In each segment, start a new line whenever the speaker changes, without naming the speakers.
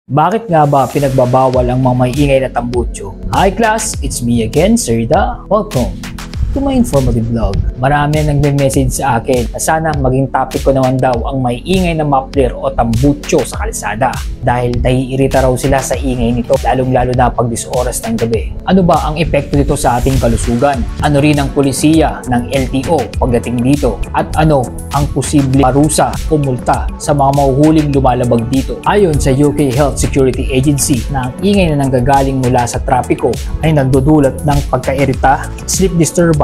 Bakit nga ba pinagbabawal ang mga maiingay na tambutso? Hi class, it's me again, Sir Da. Welcome to my informative vlog. Marami ang nagme-message sa akin na sana maging topic ko naman daw ang maiingay na muffler o tambutso sa kalsada dahil naiirita raw sila sa ingay nito, lalong-lalo na pag 10 oras ng gabi. Ano ba ang epekto nito sa ating kalusugan? Ano rin ang polisiya ng LTO pagdating dito? At ano ang posible parusa o multa sa mga mahuhuling lumalabag dito? Ayon sa UK Health Security Agency, na ang ingay na nanggagaling mula sa trapiko ay nagdudulot ng pagkairita, sleep disturbance,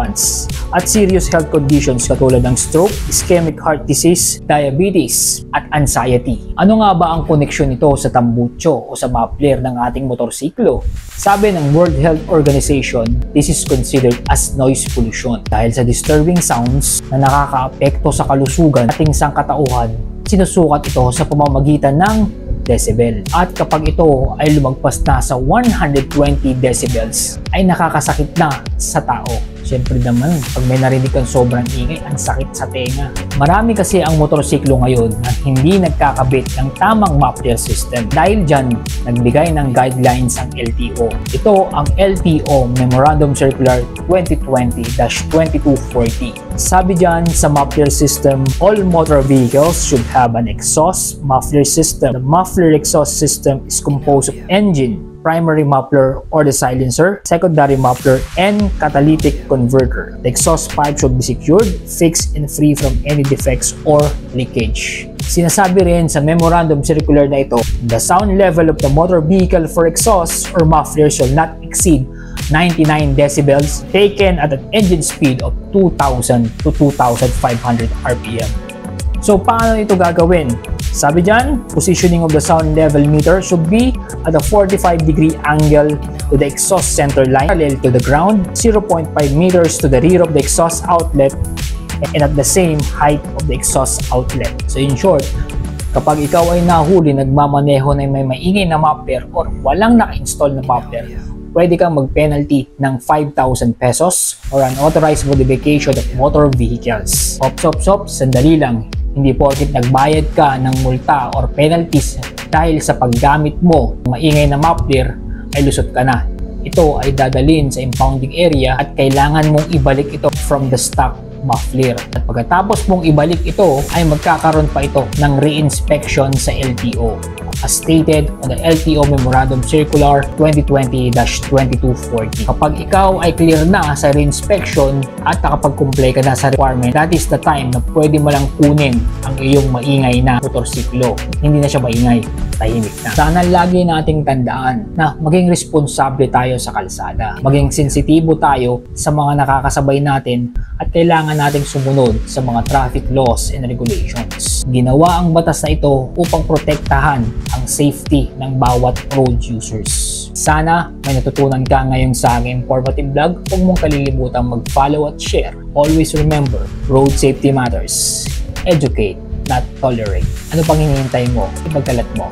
at serious health conditions katulad ng stroke, ischemic heart disease, diabetes, at anxiety. Ano nga ba ang koneksyon nito sa tambutso o sa muffler ng ating motorsiklo? Sabi ng World Health Organization, this is considered as noise pollution dahil sa disturbing sounds na nakakaapekto sa kalusugan ating sangkatauhan. Sinusukat ito sa pamamagitan ng decibel. At kapag ito ay lumagpas na sa 120 decibels, ay nakakasakit na sa tao. Siyempre naman, pag may narinig kang sobrang ingay, ang sakit sa tenga. Marami kasi ang motorsiklo ngayon na hindi nagkakabit ng tamang muffler system. Dahil dyan, nagbigay ng guidelines ang LTO. Ito ang LTO Memorandum Circular 2020-2240. Sabi dyan sa muffler system, all motor vehicles should have an exhaust muffler system. The muffler exhaust system is composed of engine, primary muffler or the silencer, secondary muffler, and catalytic converter. The exhaust pipe should be secured, fixed, and free from any defects or leakage. Sinasabi rin sa memorandum circular na ito, the sound level of the motor vehicle for exhaust or muffler shall not exceed 99 decibels taken at an engine speed of 2,000 to 2,500 RPM. So paano ito gagawin? Sabi dyan, positioning of the sound level meter should be at a 45-degree angle to the exhaust center line, parallel to the ground, 0.5 meters to the rear of the exhaust outlet, and at the same height of the exhaust outlet. So in short, kapag ikaw ay nahuli nagmamaneho na may maingay na muffler or walang naka-install na muffler, pwede kang mag-penalty ng 5,000 pesos or unauthorized modification of motor vehicles. Hop, sandali lang. Hindi porket nagbayad ka ng multa or penalties dahil sa paggamit mo ng maingay na muffler ay lusot ka na. Ito ay dadalhin sa impounding area at kailangan mong ibalik ito from the stock muffler. At pagkatapos mong ibalik ito ay magkakaroon pa ito ng re-inspection sa LTO as stated on the LTO Memorandum Circular 2020-2240. Kapag ikaw ay clear na sa re-inspection at nakapag-comply ka na sa requirement, that is the time na pwede mo lang kunin ang iyong maingay na motorsiklo. Hindi na siya maingay, tahimik na. Sana lagi nating tandaan na maging responsable tayo sa kalsada. Maging sensitibo tayo sa mga nakakasabay natin at kailangan nating sumunod sa mga traffic laws and regulations. Ginawa ang batas na ito upang protektahan ang safety ng bawat road users. Sana may natutunan ka ngayon sa aking informative vlog. Huwag mong kalilimutan mag-follow at share. Always remember, road safety matters. Educate, not tolerate. Ano pang hinihintay mo? Ipagkalat mo.